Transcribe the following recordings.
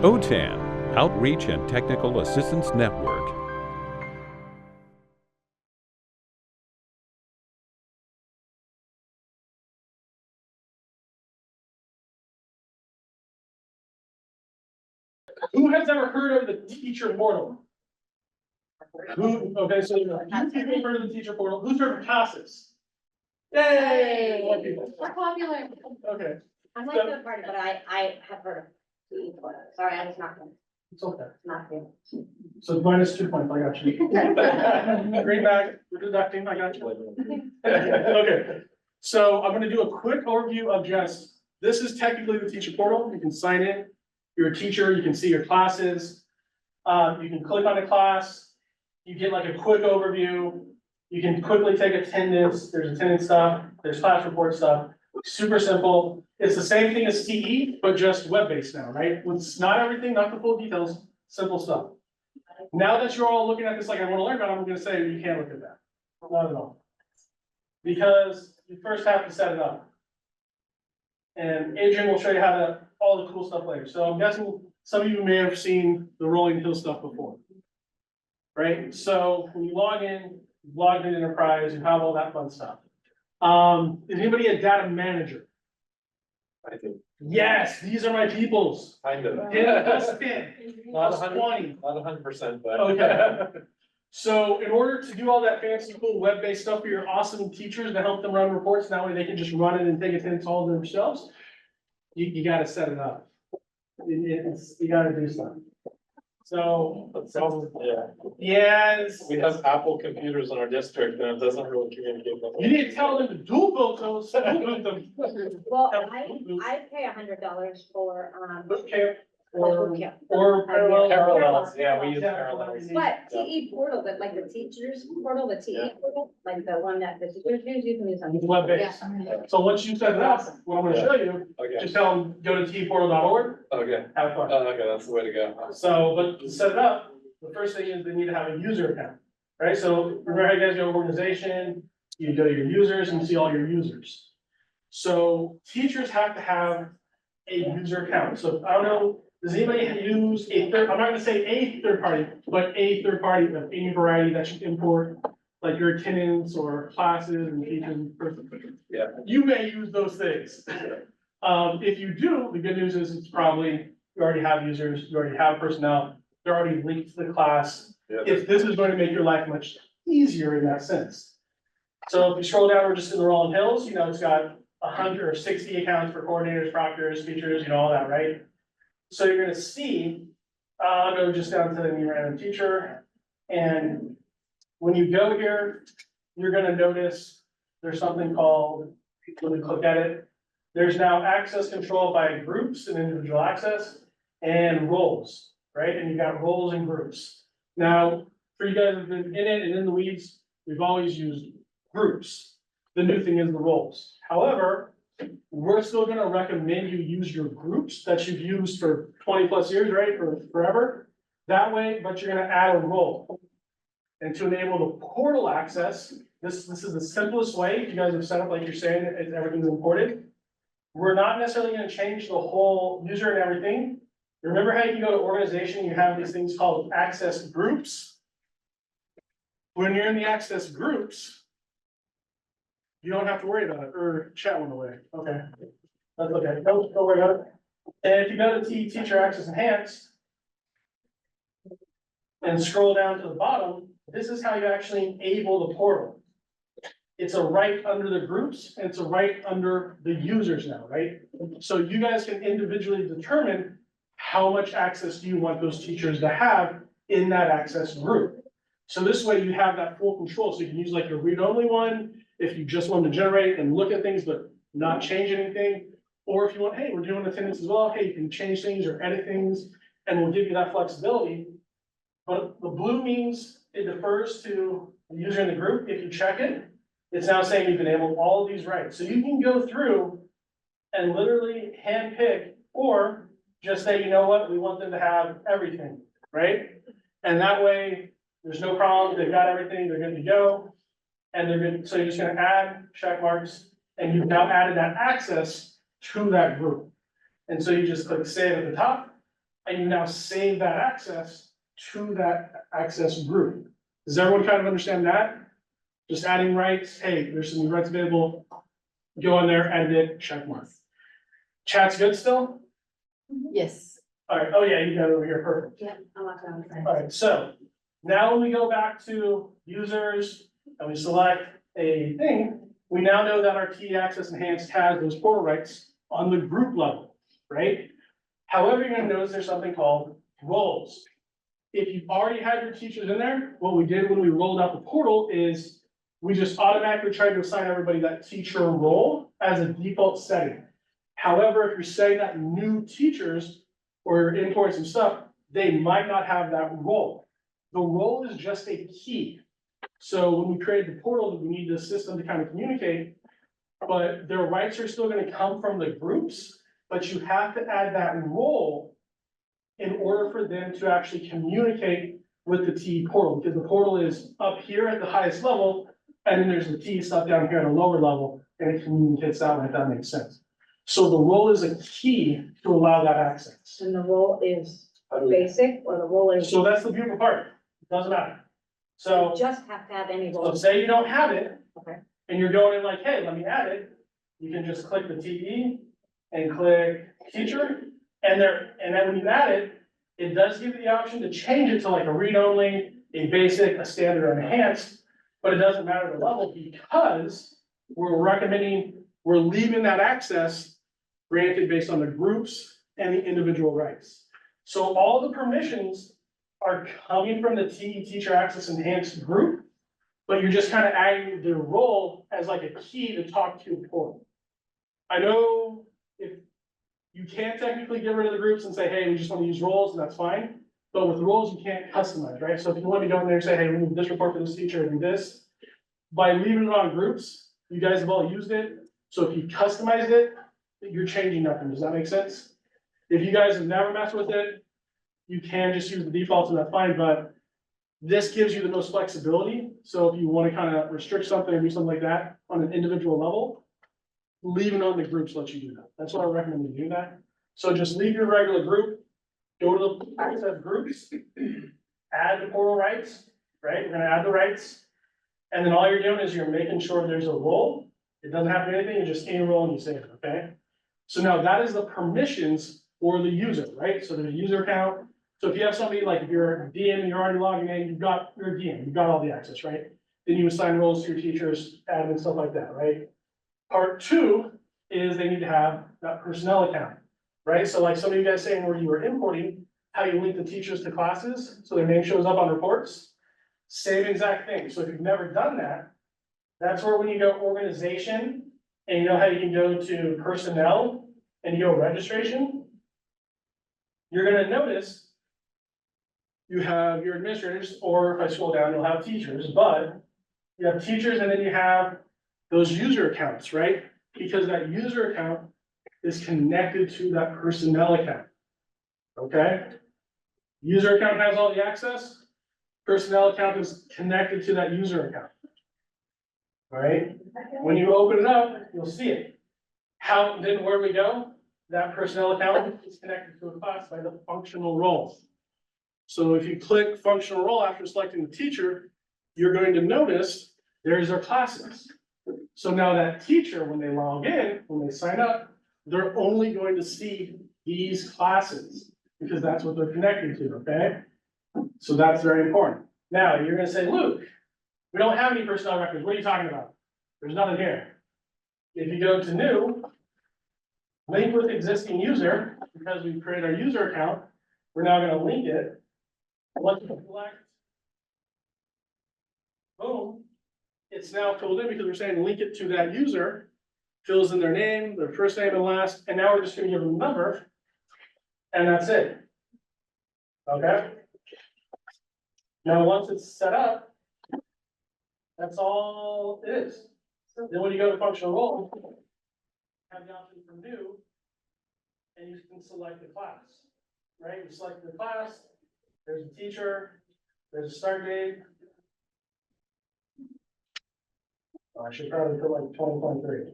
OTAN, Outreach and Technical Assistance Network. Who has ever heard of the teacher portal? Okay, so you people heard of the teacher portal. Who's heard of CASAS? Yay! More people. We're popular. Okay, I'm like the party, but I have heard of the portal. Sorry, I was not going. it's okay. Not good. So minus 2 points, I got you. Green bag, we're deducting, I got you. Okay, so I'm gonna do a quick overview of just, this is technically the teacher portal. You can sign in. You're a teacher, you can see your classes. You can click on a class. You get like a quick overview. You can quickly take attendance. There's attendance stuff, there's class report stuff. Super simple. It's the same thing as TE, but just web-based now, right? It's not everything, not the full details, simple stuff. Now that you're all looking at this like I want to learn about it, I'm gonna say you can't look at that. Not at all. Because you first have to set it up. And Adrian will show you how to, all the cool stuff later. So I'm guessing some of you may have seen the Rolling Hill stuff before. Right? So when you log in, Enterprise, you have all that fun stuff. Is anybody a data manager? I think, Yes, these are my peoples. kind of. Hit plus 10, Not plus 20. Not 100%, but. Okay. So in order to do all that fancy, cool web-based stuff for your awesome teachers to help them run reports, that way they can just run it and take attendance all themselves, you gotta set it up. You gotta do stuff. So, Yeah, yes, we have Apple computers in our district and it doesn't really communicate. with you need to tell them to dual boot those, dual boot them. Well, I pay $100 for, Boot camp boot or, camp. or parallel. Parallels, yeah, we use Yeah. parallels. But TE portal, but like the teachers portal, the TE portal, like the one that the teachers use, you can use on. It's web-based. So once you set it up, what I'm gonna show you, Okay, just tell them, go to tportal.org, okay, have fun. okay, that's the way to go. So, but to set it up, the first thing is they need to have a user account, right? So remember how you guys go to organization, you go to your users and you see all your users. So teachers have to have a user account. So I don't know, does anybody use a third, I'm not gonna say a third party, but a third party of any variety that you import, like your attendance or classes and teaching. Yeah. You may use those things. If you do, the good news is it's probably, you already have users, you already have personnel, they're already linked to the class. Yeah. If this is going to make your life much easier in that sense. So if you scroll down, we're just in the Rolling Hills, you know, it's got 160 accounts for coordinators, proctors, teachers, you know, all that, right? So you're gonna see, I'll go just down to the new random teacher. And when you go here, you're gonna notice there's something called, when we click at it, there's now access control by groups and individual access and roles, right? And you got roles and groups. Now, for you guys who've been in it and in the weeds, we've always used groups. The new thing is the roles. However, we're still gonna recommend you use your groups that you've used for 20+ years, right, or forever. That way, but you're gonna add a role. And to enable the portal access, this is the simplest way. If you guys have set up like you're saying, everything's imported. We're not necessarily gonna change the whole user and everything. Remember how you can go to organization, you have these things called access groups? When you're in the access groups, you don't have to worry about it, or chat went away, okay. That's okay, don't worry about it. And if you go to Teacher Access Enhanced and scroll down to the bottom, this is how you actually enable the portal. It's a right under the groups, and it's a right under the users now, right? So you guys can individually determine how much access do you want those teachers to have in that access group. So this way you have that full control, so you can use like your read-only one, if you just want to generate and look at things, but not change anything. Or if you want, hey, we're doing attendance as well, hey, you can change things or edit things, and we'll give you that flexibility. But the blue means it defers to the user in the group. If you check it, it's now saying you've enabled all of these rights. So you can go through and literally handpick, or just say, you know what, we want them to have everything, right? And that way, there's no problem, they've got everything, they're good to go. And they're good, so you're just gonna add check marks, and you've now added that access to that group. And so you just click save at the top, and you now save that access to that access group. Does everyone kind of understand that? Just adding rights, hey, there's some new rights available, go in there, edit it, check mark. Chat's good still? Yes. All right, oh yeah, you got it over here, perfect. Yeah, I like that. All right, so now when we go back to users and we select a thing, we now know that our T Access Enhanced has those portal rights on the group level, right? However, you're gonna notice there's something called roles. If you've already had your teachers in there, what we did when we rolled out the portal is we just automatically tried to assign everybody that teacher role as a default setting. However, if you're setting up new teachers or importing some stuff, they might not have that role. The role is just a key. So when we created the portal, we need the system to kind of communicate, but their rights are still gonna come from the groups, but you have to add that role in order for them to actually communicate with the T portal, because the portal is up here at the highest level, and then there's the T stuff down here at a lower level, and it communicates that way, if that makes sense. So the role is a key to allow that access. And the role is basic, or the role is, So that's the beautiful part, it doesn't matter. So, you just have to have any so role. say you don't have it, Okay. and you're going in like, hey, let me add it, you can just click the TE and click teacher, and then when you add it, it does give you the option to change it to like a read-only, a basic, a standard, or enhanced, but it doesn't matter the level because we're leaving that access granted based on the groups and the individual rights. So all the permissions are coming from the TE Teacher Access Enhanced group, but you're just kind of adding their role as like a key to talk to the portal. I know if you can't technically get rid of the groups and say, hey, we just want to use roles, and that's fine. But with roles, you can't customize, right? So if you want to go in there and say, hey, remove this report for this teacher and do this, by leaving it on groups, you guys have all used it. So if you customized it, you're changing nothing. Does that make sense? If you guys have never messed with it, you can just use the defaults and that's fine, but this gives you the most flexibility. So if you want to kind of restrict something or do something like that on an individual level, leaving on the groups lets you do that. That's why I recommend you do that. So just leave your regular group, go to the access groups, add the portal rights, right? We're gonna add the rights. And then all you're doing is you're making sure there's a role. It doesn't have to be anything, you just any role and you save it, okay? So now that is the permissions for the user, right? So there's a user account. So if you have somebody like, if you're a DM and you're already logging in, you're a DM, you've got all the access, right? Then you assign roles to your teachers, admin, stuff like that, right? Part two is they need to have that personnel account, right? So like some of you guys saying where you were importing, how you link the teachers to classes, so their name shows up on reports. Same exact thing. So if you've never done that, that's where when you go organization, and you know how you can go to personnel and you go registration, you're gonna notice you have your administrators, or if I scroll down, you'll have teachers, but you have teachers and then you have those user accounts, right? Because that user account is connected to that personnel account. Okay? User account has all the access, personnel account is connected to that user account. All right? When you open it up, you'll see it. Then where we go? That personnel account is connected to a class by the functional role. So if you click functional role after selecting the teacher, you're going to notice there's their classes. So now that teacher, when they log in, when they sign up, they're only going to see these classes because that's what they're connected to, okay? So that's very important. Now, you're gonna say, Luke, we don't have any personnel records. What are you talking about? There's nothing here. If you go to new, link with existing user, because we created our user account, we're now gonna link it. Once you select, boom, it's now filled in because we're saying link it to that user, fills in their name, their first name and last, and now we're just gonna give them a number, and that's it. Okay? Now, once it's set up, that's all it is. Then when you go to functional role, have the option for new, and you can select the class, right? You select the class, there's a teacher, there's a start date. Oh, I should probably put like 2023.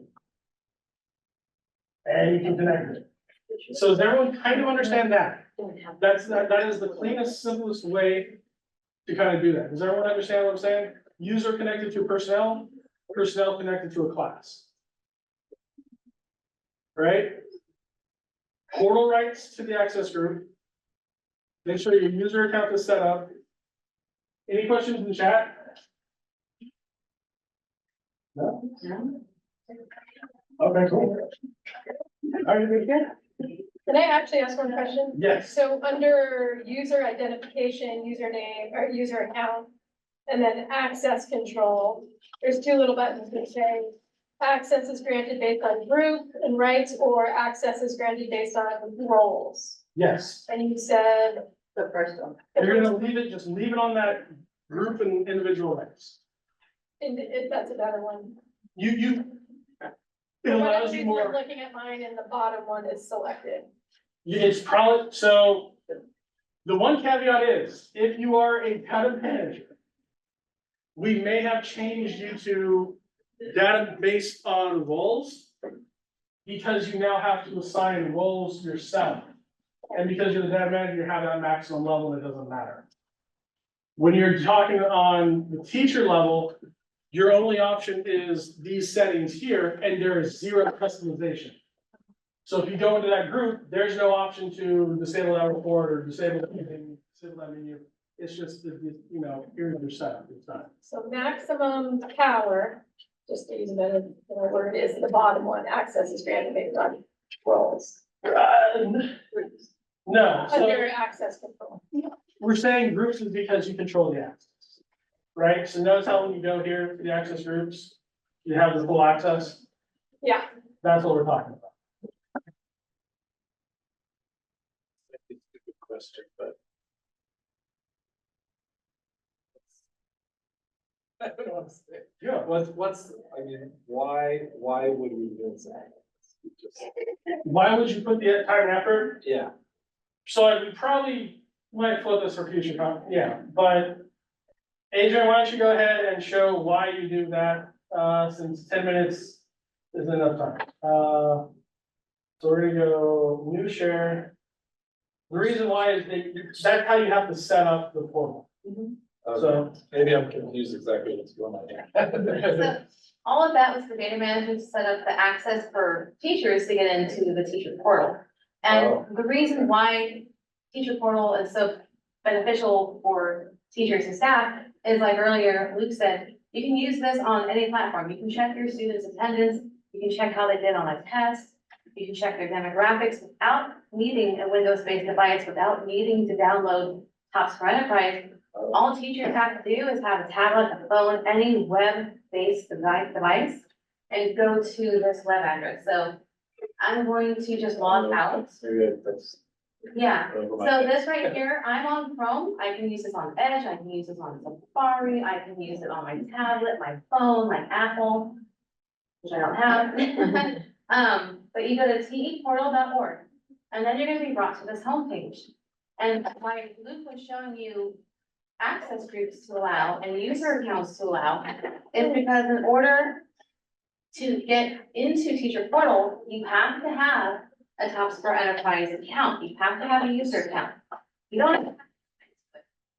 And you can connect it. So does everyone kind of understand that? That is the cleanest, simplest way to kind of do that. Does everyone understand what I'm saying? User connected to personnel, personnel connected to a class. Right? Portal rights to the access group. Make sure your user account is set up. Any questions in the chat? No? Okay, cool. All right, very good. Can I actually ask one question? Yes. So under user identification, username, or user account, and then access control, there's two little buttons that say access is granted based on group and rights, or access is granted based on roles. Yes. And you said. The first one. You're gonna leave it, just leave it on that group and individual rights. That's a better one. It For whatever allows you reason, I'm more, looking at mine and the bottom one is selected. it's probably, so. The one caveat is, if you are a data manager, we may have changed you to data based on roles. Because you now have to assign roles yourself. And because you're the data manager, you have that maximum level, and it doesn't matter. When you're talking on the teacher level, your only option is these settings here, and there is zero customization. So if you go into that group, there's no option to disable that report or disable anything, disable that menu. It's just, here's your setup, it's done. So maximum power, just to use a better word, is the bottom one, access is granted based on roles. No, so Under access control. we're saying groups is because you control the access. Right, so notice how when you go here to the access groups, you have the full access, Yeah, that's what we're talking about. It's a good question, but. I don't know what to say. Yeah. Why would we do that? Just- Why would you put the time and effort? Yeah, So we probably might flip this for future, but Adrian, why don't you go ahead and show why you do that, since 10 minutes isn't enough time. So we're gonna go new share. The reason why is that's how you have to set up the portal. So, maybe I'm confused exactly what's going on here. So all of that was for data management to set up the access for teachers to get into the teacher portal. Oh. And the reason why teacher portal is so beneficial for teachers and staff is, like earlier Luke said, you can use this on any platform. You can check your students' attendance, you can check how they did on a test, you can check their demographics without needing a Windows-based device, without needing to download Tops for Enterprise. All teachers have to do is have a tablet, a phone, any web-based device, and go to this web address. So I'm going to just log out. Maybe that's. Yeah, so this right here, I'm on Chrome. I can use this on Edge, I can use this on Safari, I can use it on my tablet, my phone, my Apple, which I don't have. But you go to teportal.org, and then you're gonna be brought to this homepage. And why Luke was showing you access groups to allow and user accounts to allow is because in order to get into Teacher Portal, you have to have a Tops for Enterprise account. You have to have a user account. You don't have to,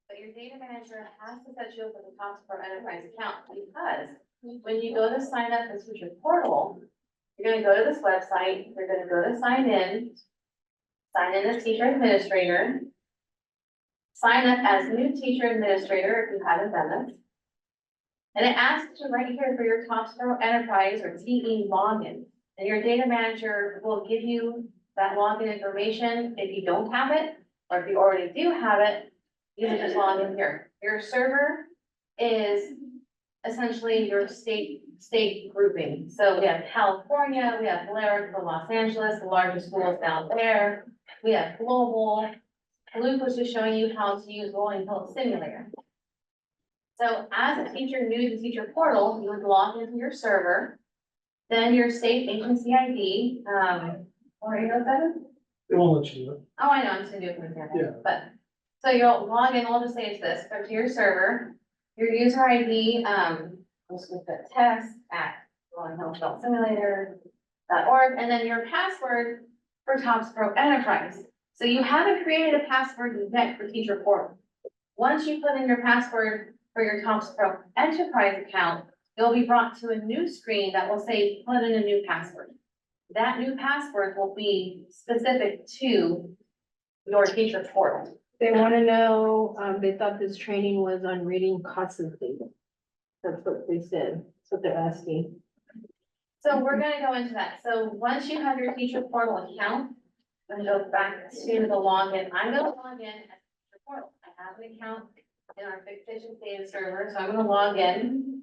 but your data manager has to set you up with a Tops for Enterprise account, because when you go to sign up as Teacher Portal, you're gonna go to this website, you're gonna go to sign in as teacher administrator, sign up as new teacher administrator if you haven't done this. And it asks you right here for your Tops for Enterprise or TE login. And your data manager will give you that login information if you don't have it, or if you already do have it, you can just log in here. Your server is essentially your state grouping. So we have California, we have Blair for Los Angeles, the largest schools down there. We have global. Luke was just showing you how to use Rolling Hill Simulator. So as a teacher new to Teacher Portal, you would log into your server, then your state agency ID, or you know that? it won't let you do it. Oh, I know, I'm just gonna do it from example, Yeah. but, so you'll log in, we'll just say it's this, go to your server, your user ID, I'm just gonna put test at rollinghill.simulator.org, and then your password for Tops Pro Enterprise. So you haven't created a password yet for Teacher Portal. Once you put in your password for your Thompson Pro Enterprise account, you'll be brought to a new screen that will say, put in a new password. That new password will be specific to your Teacher Portal. They want to know, they thought this training was on reading CASAS data. That's what they said, that's what they're asking. So we're gonna go into that. So once you have your Teacher Portal account, I'm gonna go back to the login. I'm gonna log in as Teacher Portal. I have an account in our fictitious data server, so I'm gonna log in.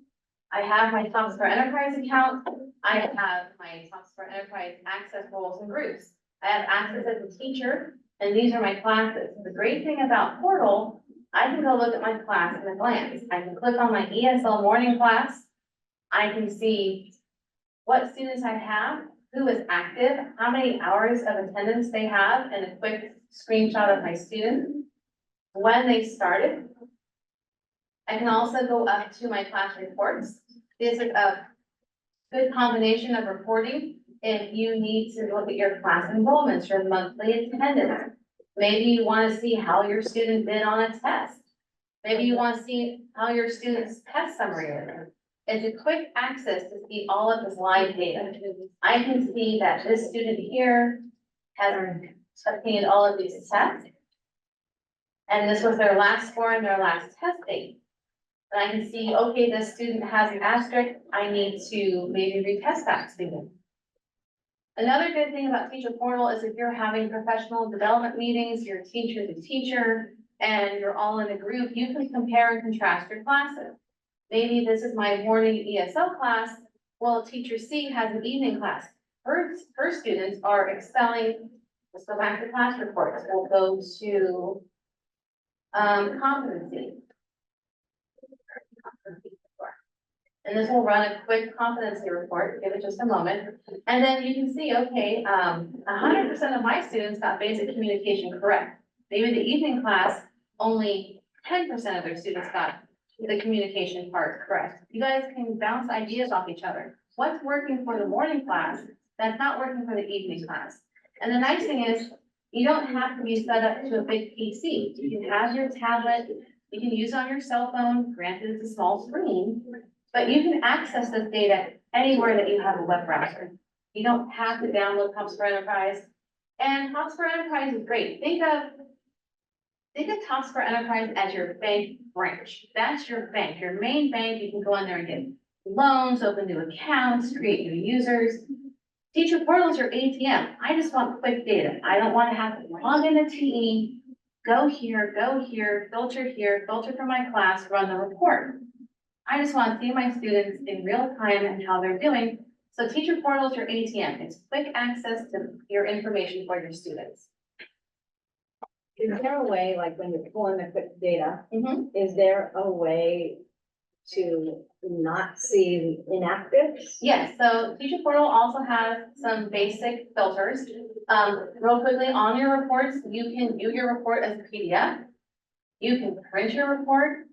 I have my Thompson Pro Enterprise account. I have my Thompson Pro Enterprise access roles and groups. I have access as a teacher, and these are my classes. The great thing about Portal, I can go look at my class in a glance. I can click on my ESL morning class. I can see what students I have, who is active, how many hours of attendance they have, and a quick screenshot of my student, when they started. I can also go up to my class reports. This is a good combination of reporting if you need to look at your class enrollments, your monthly attendance. Maybe you want to see how your student did on a test. Maybe you want to see how your student's test summary is. It's a quick access to see all of this live data. I can see that this student here has obtained all of these tests. And this was their last score and their last test date. And I can see, okay, this student has an asterisk, I need to maybe retest that student. Another good thing about Teacher Portal is if you're having professional development meetings, you're teacher to teacher, and you're all in a group, you can compare and contrast your classes. Maybe this is my morning ESL class, well, teacher C has an evening class. Her students are excelling. Let's go back to class reports. We'll go to competency. And this will run a quick competency report, give it just a moment. And then you can see, okay, 100% of my students got basic communication correct. Maybe the evening class, only 10% of their students got the communication part correct. You guys can bounce ideas off each other. What's working for the morning class that's not working for the evening class? And the nice thing is, you don't have to be set up to a big PC. You can have your tablet, you can use it on your cell phone, granted it's a small screen, but you can access this data anywhere that you have a web browser. You don't have to download Thompson Pro Enterprise. And Thompson Pro Enterprise is great. Think of Thompson Pro Enterprise as your bank branch. That's your bank, your main bank. You can go in there and get loans, open new accounts, create new users. Teacher Portal is your ATM. I just want quick data. I don't want to have to log into TE, go here, filter for my class, run the report. I just want to see my students in real time and how they're doing. So Teacher Portal is your ATM. It's quick access to your information for your students. Is there a way, like when you're pulling the quick data, Mhm. is there a way to not see inactives? Yes, so Teacher Portal also has some basic filters. Real quickly, on your reports, you can view your report as a PDF. You can print your report.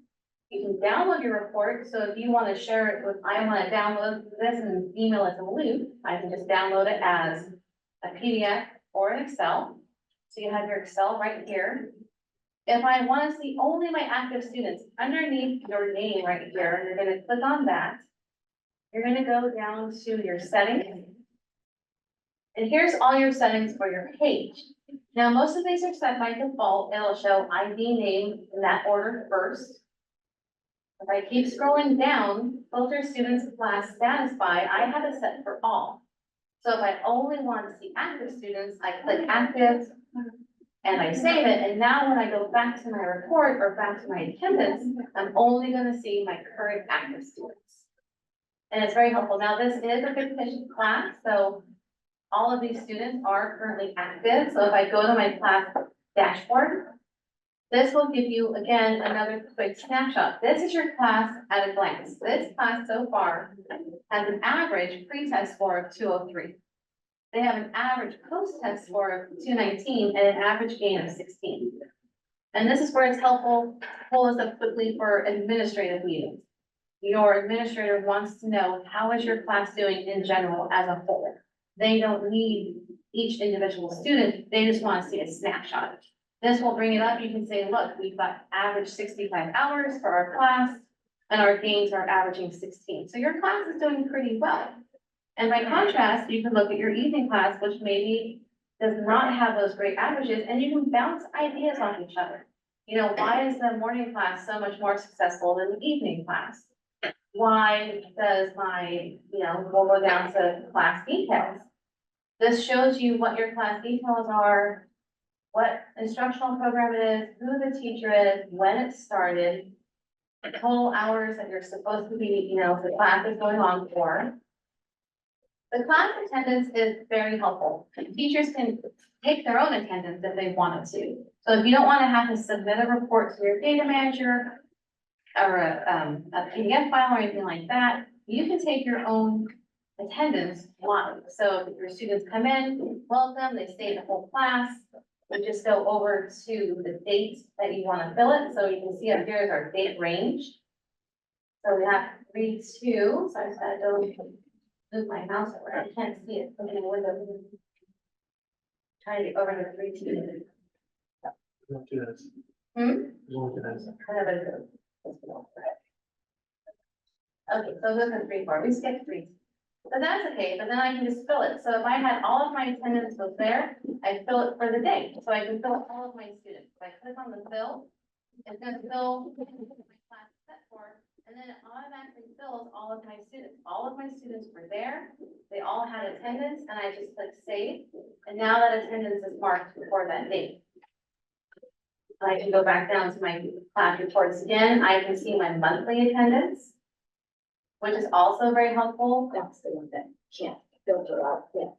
You can download your report. So if you want to share it with, I want to download this and email it to Luke, I can just download it as a PDF or an Excel. So you have your Excel right here. If I want to see only my active students, underneath your name right here, you're going to click on that. You're going to go down to your settings. And here's all your settings for your page. Now, most of these are set by default. It'll show ID name in that order first. If I keep scrolling down, filter students class status by, I have it set for all. So if I only want to see active students, I click active and I save it. And now when I go back to my report or back to my attendance, I'm only going to see my current active students. And it's very helpful. Now, this is a fictitious class, so all of these students are currently active. So if I go to my class dashboard, this will give you, again, another quick snapshot. This is your class at a glance. This class so far has an average pre-test score of 203. They have an average post-test score of 219 and an average gain of 16. And this is where it's helpful to pull this up quickly for administrative meetings. Your administrator wants to know, how is your class doing in general as a whole? They don't need each individual student, they just want to see a snapshot. This will bring it up, you can say, look, we've got average 65 hours for our class, and our gains are averaging 16, so your class is doing pretty well. And by contrast, you can look at your evening class, which maybe does not have those great averages, and you can bounce ideas off each other. You know, why is the morning class so much more successful than the evening class? Why does my, we'll go down to class details. This shows you what your class details are, what instructional program it is, who the teacher is, when it started, the total hours that you're supposed to be, the class is going on for. The class attendance is very helpful. Teachers can take their own attendance if they wanted to. So if you don't want to have to submit a report to your data manager or a PDF file or anything like that, you can take your own attendance live. So if your students come in, welcome, they stay the whole class. We just go over to the date that you want to fill it. So you can see up here is our date range. So we have 3-2. So I said, don't move my mouse over. I can't see it. I'm in the window. Trying to get over to 3-2. Don't do this. Hmm? Don't do this. Okay, so those are 3-4. We skipped 3. But that's okay, but then I can just fill it. So if I had all of my attendance was there, I fill it for the day. So I can fill all of my students. If I click on the fill, it's gonna fill my class set for, and then it automatically fills all of my students. All of my students were there. They all had attendance, and I just click save. And now that attendance is marked for that date. I can go back down to my class reports again. I can see my monthly attendance, which is also very helpful. That's the one that can't filter out, yeah.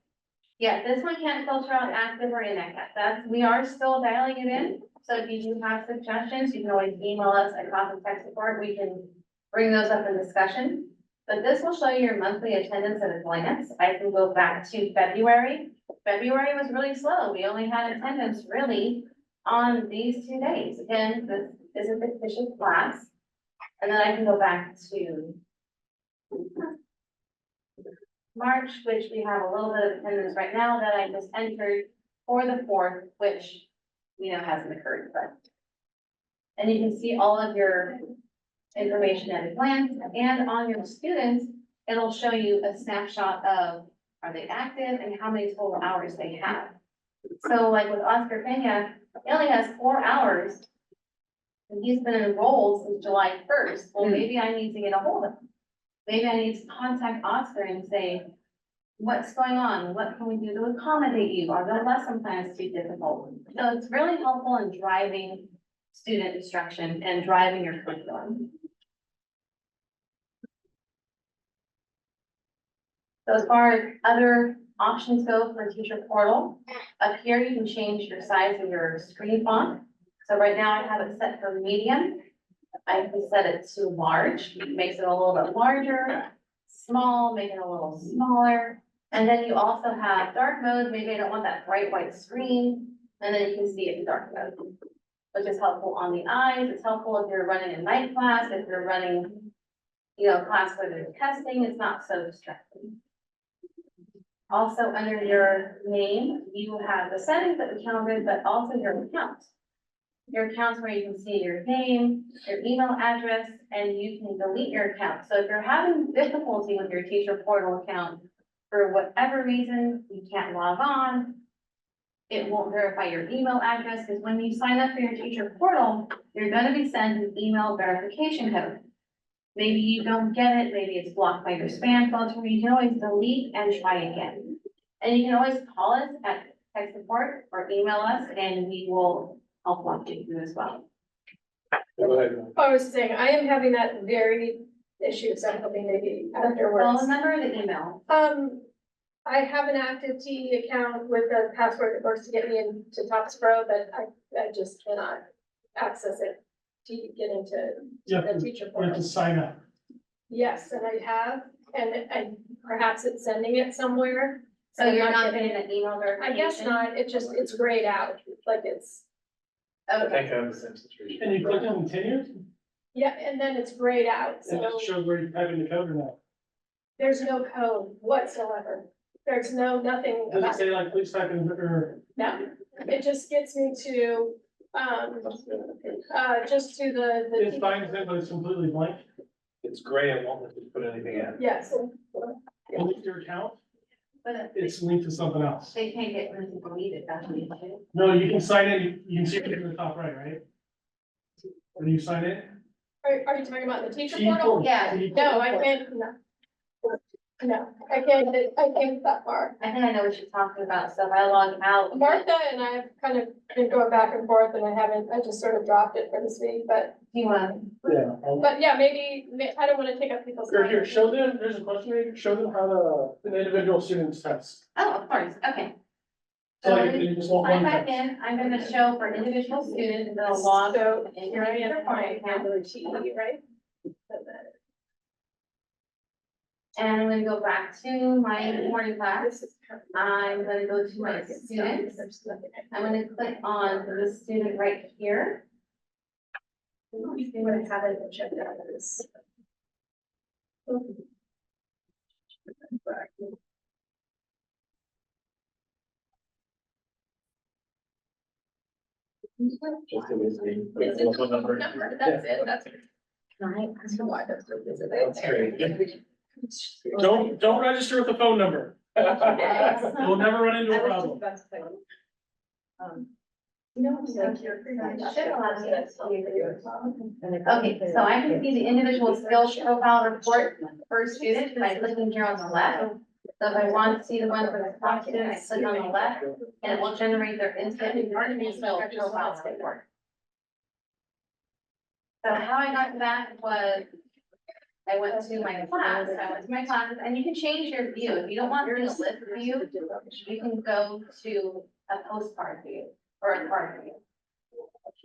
Yeah, this one can't filter out active or inactive. We are still dialing it in. So if you do have suggestions, you can always email us at CASAS Tech Support. We can bring those up in discussion. But this will show you your monthly attendance at a glance. I can go back to February. February was really slow. We only had attendance really on these 2 days. Again, this is a fictitious class. And then I can go back to March, which we have a little bit of attendance right now that I just entered for the 4th, which, hasn't occurred, but. And you can see all of your information at a glance, and on your students, it'll show you a snapshot of, are they active and how many total hours they have. So like with Oscar Pena, he only has 4 hours. And he's been enrolled since July 1st. Well, maybe I need to get a hold of him. Maybe I need to contact Oscar and say, what's going on? What can we do to accommodate you? Are the lesson plans too difficult? So it's really helpful in driving student instruction and driving your curriculum. So as far as other options go for Teacher Portal, up here you can change your size of your screen font. So right now I have it set for medium. I can set it to large, makes it a little bit larger, small, make it a little smaller. And then you also have dark mode. Maybe I don't want that bright white screen. And then you can see it in dark mode, which is helpful on the eyes. It's helpful if you're running a night class, if you're running, a class where there's testing, it's not so distracting. Also, under your name, you have the settings that we counted, but also your account. Your account's where you can see your name, your email address, and you can delete your account. So if you're having difficulty with your Teacher Portal account, for whatever reason, you can't log on, it won't verify your email address, because when you sign up for your Teacher Portal, you're going to be sent an email verification code. Maybe you don't get it, maybe it's blocked by your spam filter. You can always delete and try again. And you can always call us at tech support or email us, and we will help walk you through as well. Go ahead. I was saying, I am having that very issue, so I'm hoping maybe Well, afterwards. remember the email. I have an active TE account with a password that works to get me into Topps Pro, but I just cannot access it to get into You have the to, Teacher you have Portal. to sign up. Yes, and I have, and perhaps it's sending it somewhere. So and you're I'm not getting getting an email I verification? guess not, it's grayed out, like it's, I Okay, think I have the same situation. And you click on continue, yeah, and then it's grayed out, and so it shows where you type in the code or not. there's no code whatsoever. There's nothing Does it about, say like, please type in, or, no, it just gets me to, just to the. it finds it, but it's completely blank? It's gray, it won't let you put anything in. Yes, And with your account, But it's linked to something else. they can't get rid of it, that's what you do. No, you can sign in, you can see it in the top right, right? When you sign in? are you talking about the teacher T portal? portal. Yeah. T No, portal. I can't, no. No, I can't get that far. I think I know what you're talking about, so if I log out. Martha and I have kind of been going back and forth and I just sort of dropped it for this week, but, Do you want? Yeah. but yeah, maybe, I don't wanna take up people's Here, time. here, show them, there's a question here, show them how an individual student's test. Oh, of course, okay. So like, if you just want Sign one back test. in, I'm gonna show for individual students, the log. So, in here I am, your my account. TE, right? And I'm gonna go back to my morning class. I'm gonna go to my students. I'm gonna click on the student right here. You would have it and check out this. Just in this name. It's a Telephone number. number, that's it, that's. Right. I don't know why that's so busy. That's great. Don't register with the phone number. You'll never run into a problem. Okay, so I can see the individual skills profile report per student by clicking here on the left. So if I want to see the one for the top student, I click on the left, and it will generate their instant skills profile report. So how I got to that was, I went to my classes, and you can change your view. If you don't want the list view, you can go to a postcard view or a card view.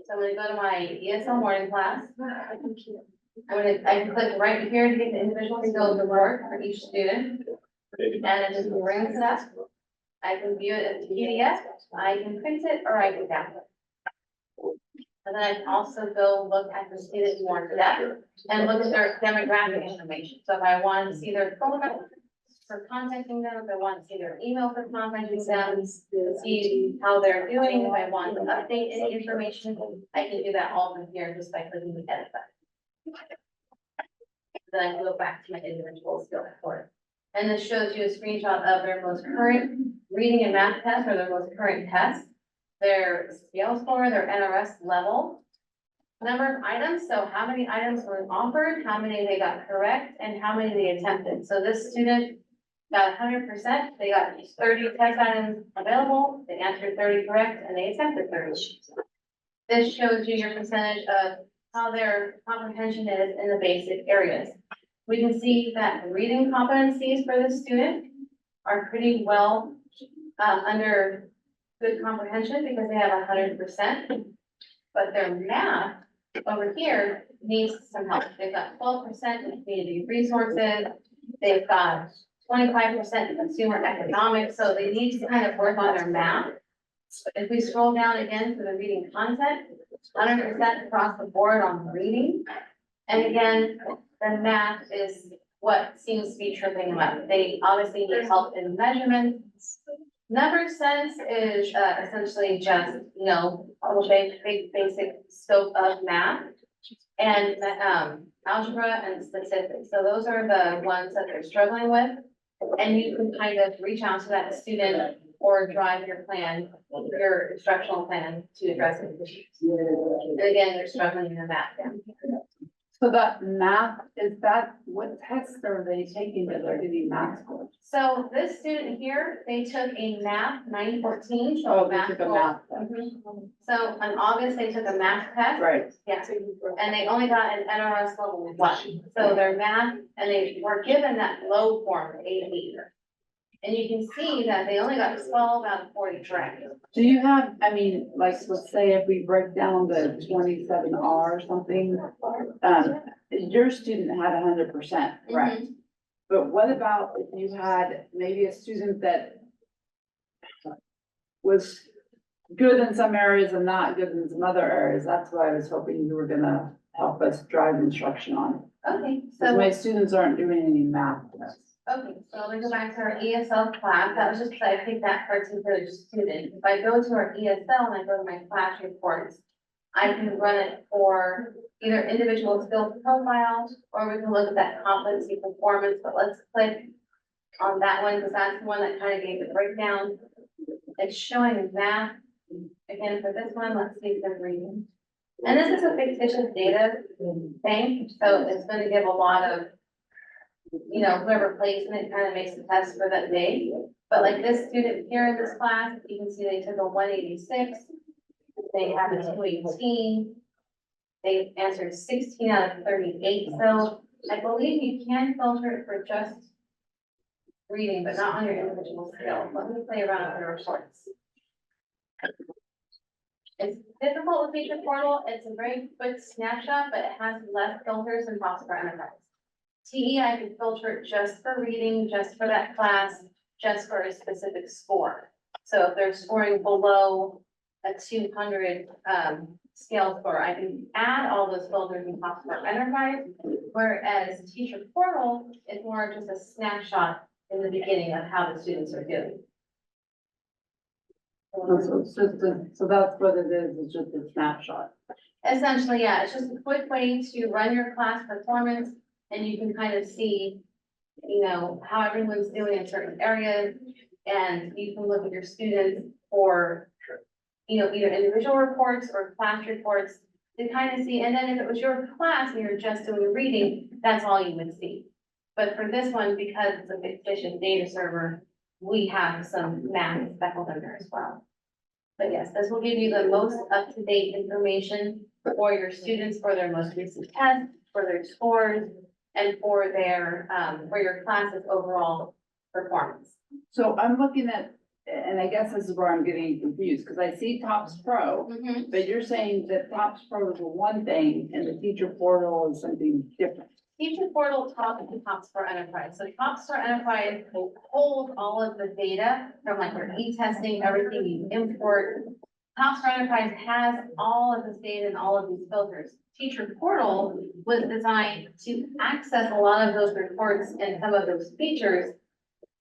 So I'm gonna go to my ESL morning class. I can click right here to get the individual skills report for each student. And it just brings it up. I can view it as a PDF, I can print it, or I can download it. And then I can also go look at the students more in depth and look at their demographic information. So if I wanted to see their phone number for contacting them, if I want to see their email for contacting them, see how they're doing, if I want to update any information, I can do that all from here just by clicking the edit button. Then I can go back to my individual skill report. And this shows you a screenshot of their most current reading and math test, or their most current test, their scale score, their NRS level, number of items, so how many items were offered, how many they got correct, and how many they attempted. So this student got 100%, they got 30 test items available, they answered 30 correct, and they attempted 30. This shows you your percentage of how their comprehension is in the basic areas. We can see that reading competencies for this student are pretty well under good comprehension because they have 100%. But their math over here needs some help. They've got 12% in community resources. They've got 25% in consumer economics, so they need to kind of work on their math. If we scroll down again to the reading content, 100% across the board on reading. And again, the math is what seems to be tripping them up. They obviously need help in measurements. Number sense is essentially just, you know, a basic scope of math. And algebra and statistics. So those are the ones that they're struggling with. And you can kind of reach out to that student or drive your plan, your instructional plan to address it. And again, they're struggling in the math down here. So that math, is that, what tests are they taking that they're getting math scores? So this student here, they took a math 914, so Oh, a they math. took a score. math test. Mhm. So in August, they took a math test. Right. Yeah, and they only got an NRS level 1, so their math, and they were given that low form, 8. And you can see that they only got 12 out of 40 correct. Do you have, I mean, like, let's say if we break down the 27R or something, your student had 100%, right? But what about if you had maybe a student that was good in some areas and not good in some other areas? That's why I was hoping you were gonna help us drive instruction on. Okay, So so, my students aren't doing any math tests. Okay, so I'm gonna go back to our ESL class, that was just because I picked that particular student. If I go to our ESL and I go to my class reports, I can run it for either individual skills profile, or we can look at that competency performance, but let's click on that one, because that's the one that kind of gave the breakdown. It's showing math, again, for this one, let's see if they're reading. And this is a fictitious data bank, so it's gonna give a lot of, you know, whoever plays in it kind of makes the test for that day. But like this student here in this class, you can see they took a 186, they have a 218. They answered 16 out of 38, so I believe you can filter it for just reading, but not on your individual skill. Let me play around with the reports. It's difficult with Teacher Portal, it's a very quick snapshot, but it has less filters than Boggess for Enterprise. TE, I can filter it just for reading, just for that class, just for a specific score. So if they're scoring below a 200 scale score, I can add all those filters in Boggess for Enterprise, whereas Teacher Portal is more just a snapshot in the beginning of how the students are doing. So it's just so that's what it is, it's just a snapshot. Essentially, yeah, it's just a quick way to run your class performance, and you can kind of see, you know, how everyone's doing in certain areas, and you can look at your students for, you know, either individual reports or class reports to kind of see, and then if it was your class and you're just doing reading, that's all you would see. But for this one, because it's a fictitious data server, we have some math speckled in there as well. But yes, this will give you the most up-to-date information for your students, for their most recent tests, for their scores, and for their, for your class's overall performance. So I'm looking at, and I guess this is where I'm getting confused, because I see TOPS Pro, but you're saying that TOPS Pro is one thing and the Teacher Portal is something different. Teacher Portal talks to TOPS for Enterprise. So TOPS for Enterprise will hold all of the data from like your e-testing, everything you import. TOPS for Enterprise has all of this data and all of these filters. Teacher Portal was designed to access a lot of those reports and some of those features,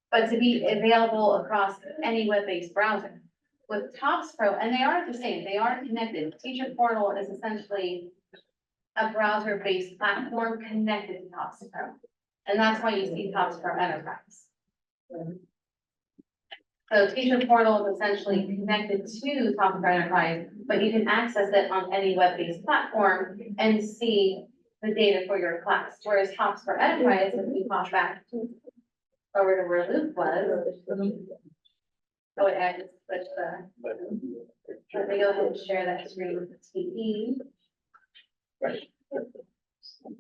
but to be available across any web-based browser. With TOPS Pro, and they are the same, they are connected. Teacher Portal is essentially a browser-based platform connected to TOPS Pro. And that's why you see TOPS Pro Enterprise. So Teacher Portal is essentially connected to TOPS Pro Enterprise, but you can access it on any web-based platform and see the data for your class. Whereas TOPS Pro Enterprise, if we pop back over to where Luke was. Oh, wait, I just switched let me go ahead and share that screen with the TV.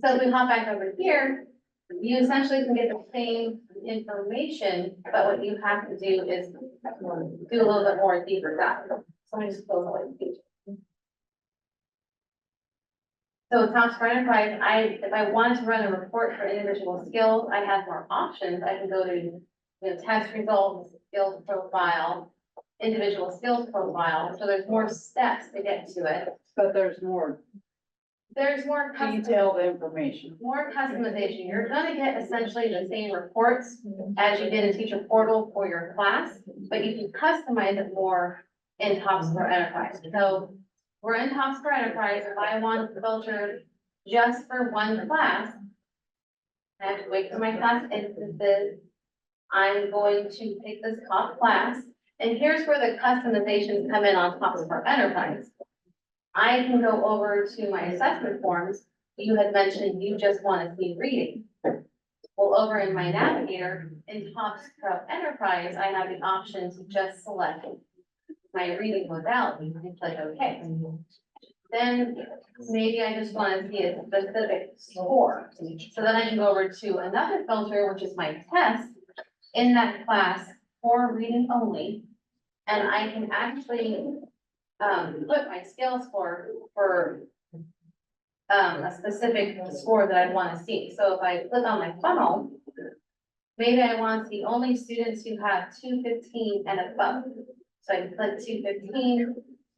So if we hop back over here, you essentially can get the same information, but what you have to do is do a little bit more deeper dive. So let me just close away the page. So TOPS for Enterprise, if I wanted to run a report for individual skills, I have more options. I can go to, you know, test results, skills profile, individual skills profile. So there's more steps to get to it. But there's more Detailed information. more customization. You're gonna get essentially the same reports as you did in Teacher Portal for your class, but you can customize it more in TOPS for Enterprise. So we're in TOPS for Enterprise. If I want to filter just for one class, I have to wait for my class instances. I'm going to pick this top class, and here's where the customizations come in on TOPS for Enterprise. I can go over to my assessment forms. You had mentioned you just want to see reading. Well, over in my navigator, in TOPS Pro Enterprise, I have the option to just select my reading modality and click OK. Then maybe I just want to see a specific score. So then I can go over to another filter, which is my test in that class for reading only. And I can actually put my skill score for a specific score that I want to see. So if I click on my funnel, maybe I want to see only students who have 215 and above. So I can click 215,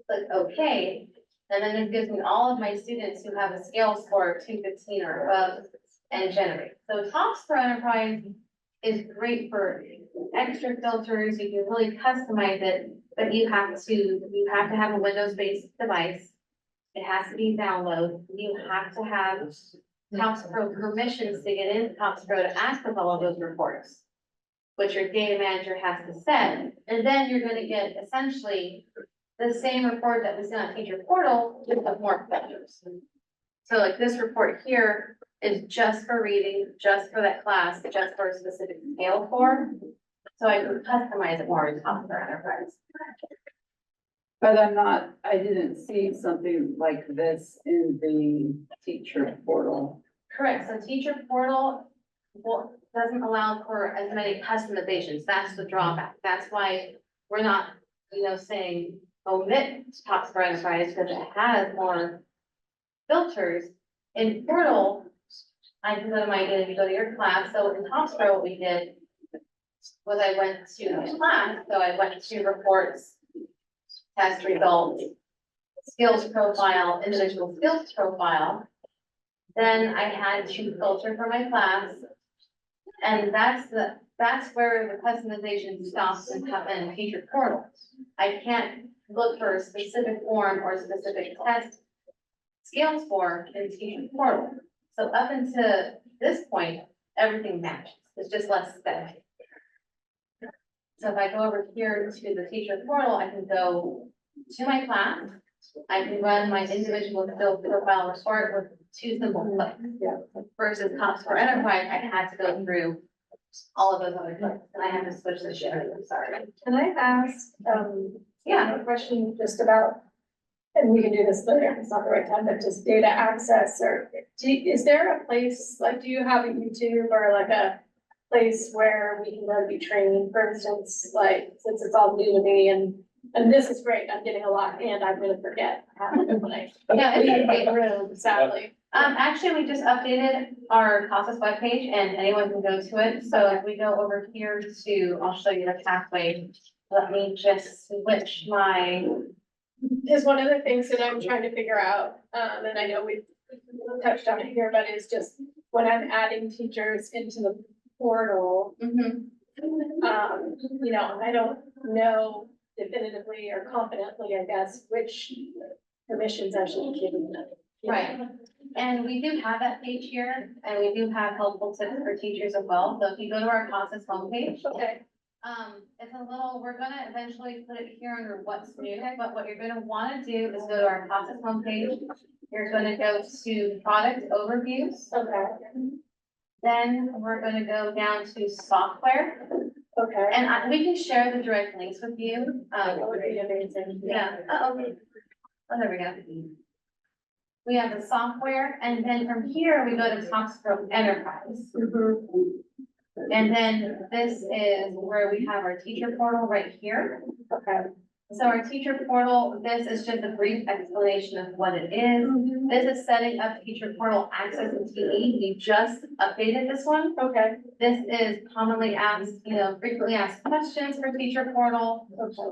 click OK, and then it gives me all of my students who have a scale score of 215 or above and generate. So TOPS for Enterprise is great for extra filters, you can really customize it, but you have to have a Windows-based device. It has to be download, you have to have Topps Pro permissions to get into Topps Pro to access all of those reports, which your data manager has to set, and then you're gonna get essentially the same report that we see on Teacher Portal, just with more filters. So like this report here is just for reading, just for that class, just for a specific scale form. So I can customize it more in Topps Pro Enterprise. But I didn't see something like this in the teacher portal. Correct, so Teacher Portal, well, doesn't allow for as many customizations, that's the drawback, that's why we're not, saying omit Topps Pro Enterprise, because it has more filters. In Portal, I can go to my data, you go to your class, so in Topps Pro, what we did was I went to the class, so I went to reports, test results, skills profile, individual skills profile. Then I had to filter for my class. And that's where the customization stops and come in Teacher Portal. I can't look for a specific form or specific test scales form in Teacher Portal. So up until this point, everything matches, it's just less spec. So if I go over here to the Teacher Portal, I can go to my class. I can run my individual skills profile report with 2 simple clicks. Versus Topps Pro Enterprise, I had to go through all of those other clicks, and I had to switch the sharing, I'm sorry. Can I ask, Yeah. a question just about, and we can do this later, if it's not the right time, but just data access, or is there a place, like, do you have a YouTube or like a place where we can go be trained, for instance, like, since it's all new to me and this is great, I'm getting a lot, and I'm gonna forget how to when I Yeah, leave it's the room, sadly. Actually, we just updated our CASAS webpage and anyone can go to it. So if we go over here to, I'll show you the pathway. Let me just switch my, Is one of the things that I'm trying to figure out, and I know we've touched on it here, but is just when I'm adding teachers into the portal, I don't know definitively or confidently, I guess, which permissions I should be giving them. right. And we do have that page here and we do have helpful tips for teachers as well. So if you go to our CASAS homepage, Okay, it's a little, we're gonna eventually put it here under what's new, but what you're gonna wanna do is go to our CASAS homepage. You're gonna go to product overviews. okay, Then we're gonna go down to software. okay. And we can share the direct links with you. That would be amazing. Yeah, oh, there we go. We have the software, and then from here, we go to Topps Pro Enterprise. And then this is where we have our teacher portal right here. Okay. So our teacher portal, this is just a brief explanation of what it is. This is setting up teacher portal access and TE. We just updated this one. Okay. This is commonly asked, frequently asked questions for teacher portal.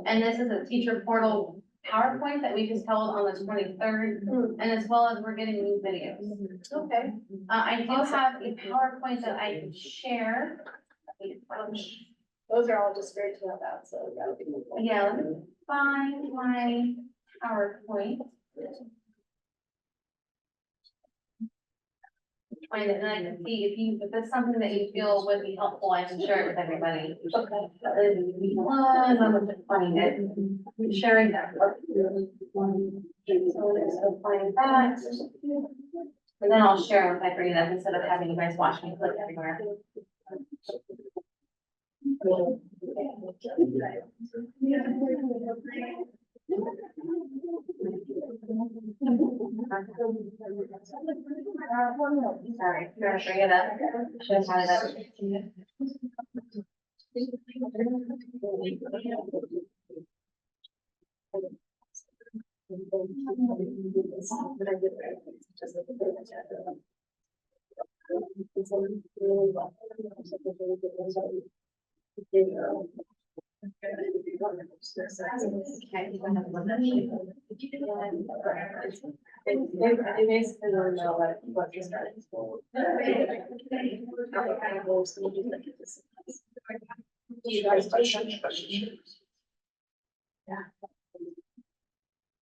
And this is a teacher portal PowerPoint that we just held on the 23rd, and as well as we're getting new videos. Okay. I do have a PowerPoint that I can share. Those are all just great to know about, so that would be. Yeah, let me find my PowerPoint. Find it, and I can see if it's something that you feel would be helpful, I can share it with everybody. Okay. I'm gonna find it. Sharing that. So let's go find that. And then I'll share once I bring it up instead of having you guys watch me click everywhere. Sorry, you're gonna bring it up. Should have had it up. They basically don't know what you're starting school.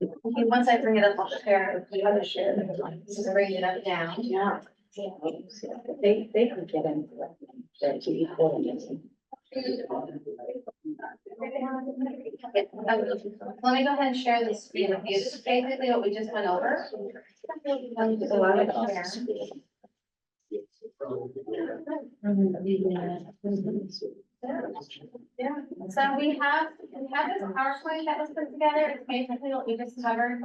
Okay, once I bring it up, I'll share, the other share, just bring it up now. Yeah. They could get into it. Let Okay, let me go ahead and share this screen with you. This is basically what we just went over. So we have this PowerPoint that was put together. It's basically what we just covered.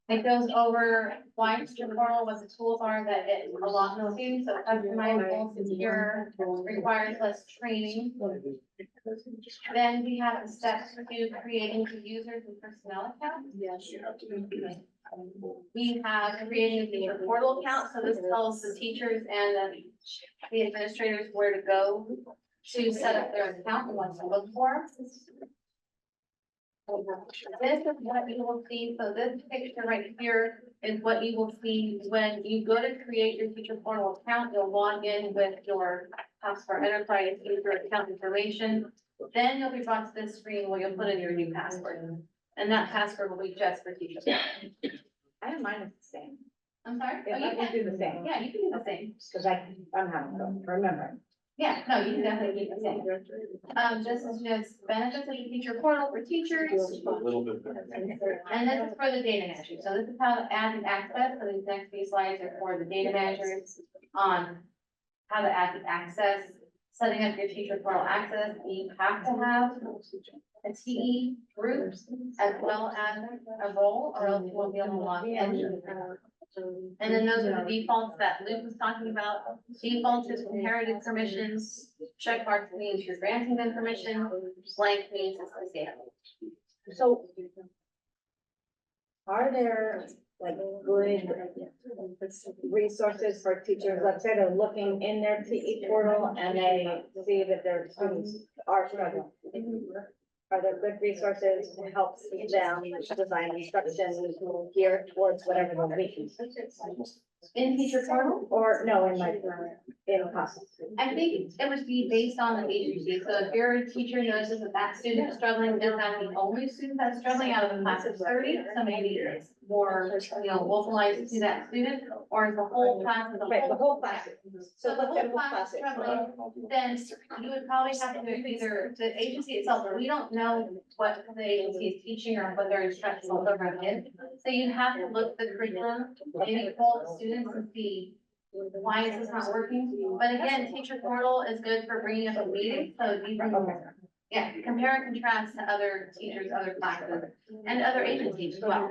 It goes over why Teacher Portal, what the tools are that it unlocks to, so customizable, secure, requires less training. Then we have the steps to creating the users and personnel accounts. We have creating a teacher portal account, so this tells the teachers and the administrators where to go to set up their account and what to look for. This is what you will see, so this picture right here is what you will see when you go to create your teacher portal account. You'll log in with your Passport Enterprise user account information. Then you'll be brought to this screen where you'll put in your new password. And that password will be just for teachers. I have mine is the same. I'm sorry? Yeah, Oh, you I can do the same. Yeah, you can do the same. Because I'm having to remember. Yeah, no, you can definitely do the same. This is just benefits of the teacher portal for teachers. A little bit better. And this is for the data manager. So this is how to add and access. So these next few slides are for the data managers on how to add and access. Setting up your teacher portal access, you have to have a TE group as well as a role, or else you won't be able to log in. And then those are the defaults that Luke was talking about. Default is inherited permissions. Check mark means you're granting them permission. Blank means it's disabled. So are there like good resources for teachers? Let's say they're looking in their TE portal and they see that their students are struggling. Are there good resources to help them design instructions geared towards whatever the weakness is? In teacher portal, Or no, in CASAS? I think it would be based on the agency. So if your teacher notices that that student is struggling, they're not the only student that's struggling out of a class of 30. So maybe it's more, localized to that student, or is the whole class as a Right, the whole. whole class. So the let's say whole class is struggling, then you would probably have to either, the agency itself, we don't know what the agency is teaching or what their instructional program is. So you have to look at the curriculum, maybe poll the students and see why is this not working. But again, teacher portal is good for bringing up a meeting, so you can, yeah, compare and contrast to other teachers, other classes, and other agencies as well.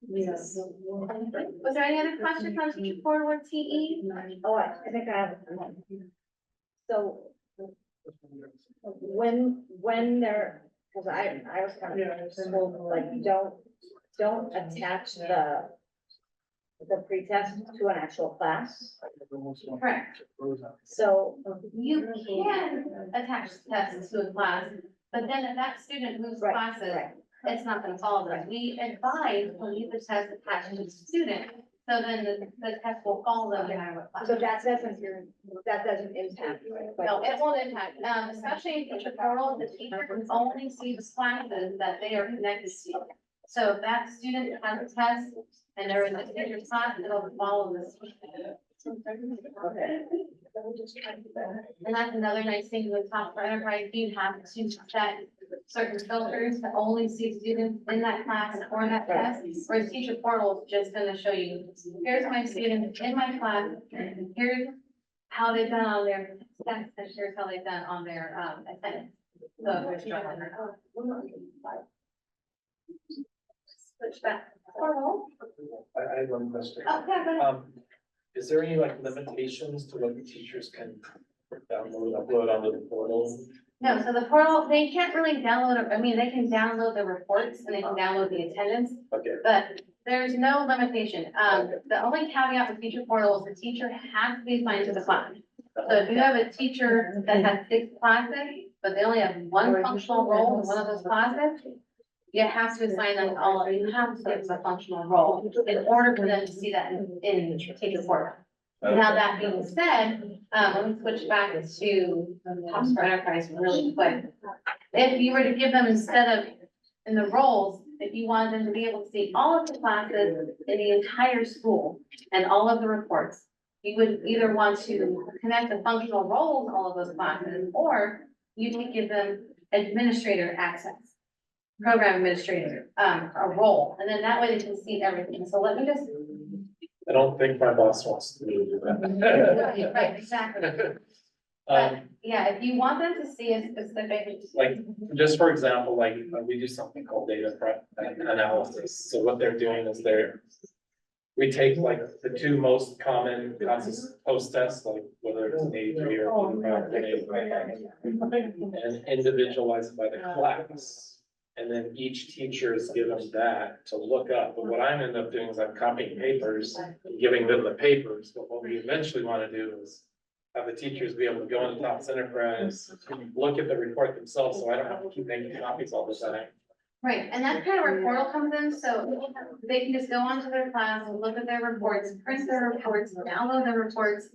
Yes. Was there any other questions on teacher portal or TE? Oh, I think I have one. So when they're, because I was kind of told, like, don't attach the pretest to an actual class. Correct. So, You can attach tests to a class, but then if that student moves right, classes, right. it's not gonna follow them. We advise to leave the test attached to the student, so then the test will follow them no matter what class. So that doesn't impact. No, it won't impact, especially in teacher portal, the teacher can only see the classes that they are connected to. So if that student has a test and they're in the teacher's class, it'll follow this. Okay. And that's another nice thing with Passport Enterprise, you have to set certain filters to only see students in that class or in that test. Whereas teacher portal is just gonna show you, here's my student in my class, and here's how they've done on their tests, and here's how they've done on their attendance. So if they're struggling or not. Switch back. Portal. I have one question. Oh, yeah, go ahead. Is there any like limitations to what the teachers can download, upload onto the portal? No, so the portal, they can't really download, I mean, they can download the reports and they can download the attendance, Okay, but there's no limitation. The only caveat with teacher portal is the teacher has to be assigned to the class. So if you have a teacher that has 6 classes, but they only have one functional role in one of those classes, you have to assign them all, you have to give them a functional role in order for them to see that in Teacher Portal. Now, that being said, let me switch back to House for Enterprise really quick. If you were to give them instead of in the roles, if you wanted them to be able to see all of the classes in the entire school and all of the reports, you would either want to connect the functional roles, all of those classes, or you could give them administrator access, program administrator, a role, and then that way they can see everything. So let me just. I don't think my boss wants to do that. Right, exactly. But yeah, if you want them to see a specific. Like, just for example, like, we do something called data prep and analysis. So what they're doing is we take like the two most common CASAS post tests, like whether it's an 83 or an 85, and individualize it by the class. And then each teacher is given that to look up. But what I end up doing is I'm copying papers and giving them the papers. But what we eventually want to do is have the teachers be able to go into CASAS Enterprise, look at the report themselves, so I don't have to keep making copies all the time. Right, and that's kind of where Portal comes in, so they can just go onto their class and look at their reports, print their reports, download their reports.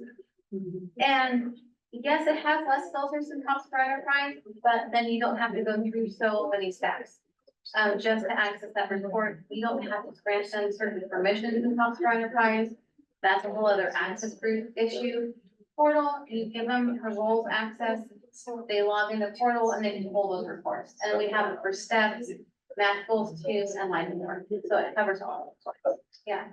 And yes, it has less filters than CASAS for Enterprise, but then you don't have to go through so many steps. Just to access that report, you don't have to grant them certain permissions in CASAS for Enterprise. That's a whole other access group issue. Portal, you give them a roles access, they log into Portal and they can pull those reports. And we have it for steps, math goals, twos, and life work. So it covers all of it. Yeah,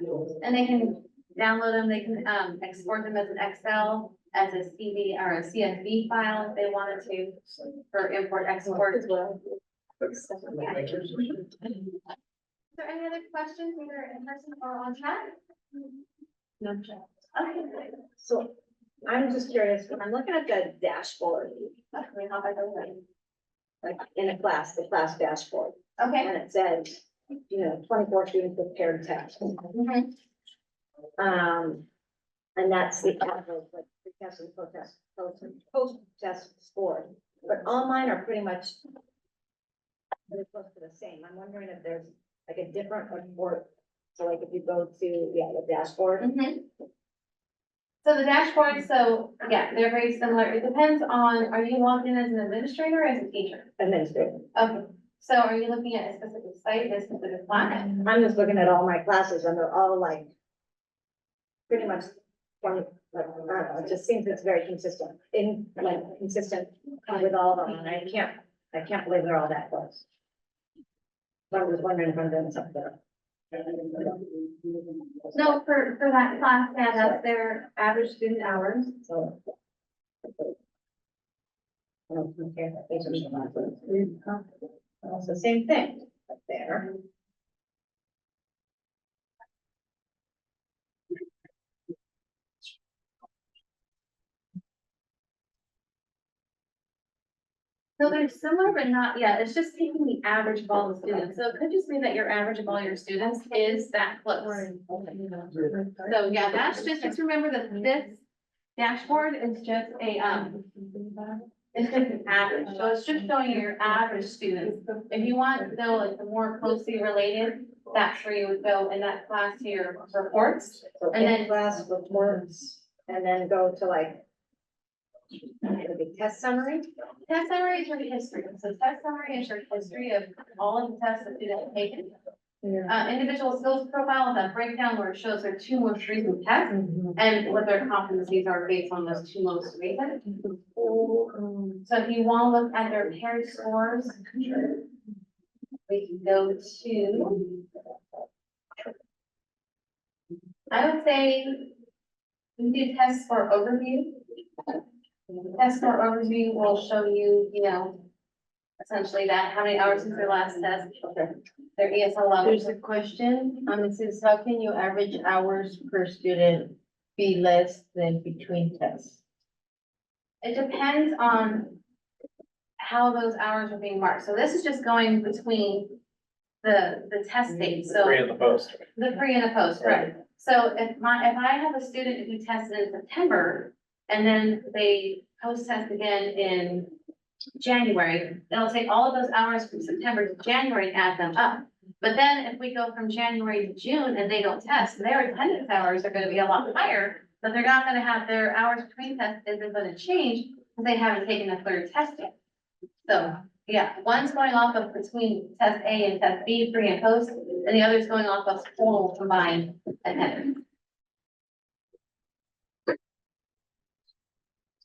and they can download them, they can export them as an Excel, as a CV or a CSV file if they wanted to for import, export. Is there any other questions either in person or on chat? No. Okay. So I'm just curious, when I'm looking at the dashboard, like in a class, the class dashboard, Okay. and it says, 24 students with paired tests. Mhm. And that's the average, like pre-test and post-test score. But all mine are pretty much really close to the same. I'm wondering if there's like a different report. So like if you go to, the dashboard. Mhm. So the dashboard, so yeah, they're very similar. It depends on, are you logged in as an administrator or as a teacher? Administrator. Okay, so are you looking at a specific site, a specific class? I'm just looking at all my classes and they're all like pretty much from, like, I don't know, it just seems it's very consistent consistent with all of them. And I can't believe they're all that close. But I was wondering if I'm doing something there. No, for that class, yeah, that's their average student hours. So. I don't compare that page with the last one. It's the same thing up there. So they're similar, but not, yeah, it's just taking the average of all the students. So it could just be that your average of all your students is that close. So yeah, that's just remember that this dashboard is just it's just an average. So it's just showing you your average students. If you want to know like the more closely related, that's where you would go in that class to your reports. So And then- class reports, and then go to like. The test summary. Test summary is your history. So test summary is your history of all of the tests that students have taken. Individual skills profile, that breakdown where it shows their two most recent tests and what their competencies are based on those two most recent. So if you want to look at their paired scores, we can go to. I would say we do test score overview. Test score overview will show you, essentially that, how many hours since their last test, their ESL level. There's a question, it says, how can you average hours per student be less than between tests? It depends on how those hours are being marked. So this is just going between the test dates, so. Pre and the post. The pre and the post, correct. So if I have a student who tested in September, and then they post test again in January, it'll take all of those hours from September to January and add them up. But then if we go from January to June and they don't test, their attendance hours are gonna be a lot higher, but they're not gonna have their hours between tests isn't gonna change because they haven't taken a third test yet. So, yeah, one's going off of between test A and test B, pre and post, and the other's going off of total combined attendance.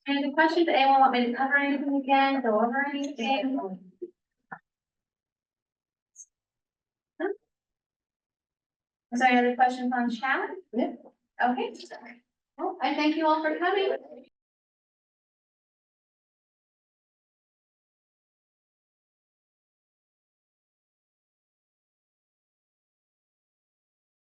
Any other questions? Anyone want me to cover anything again, go over anything? No? Is there any other questions on chat? No. Okay. Well, I thank you all for coming.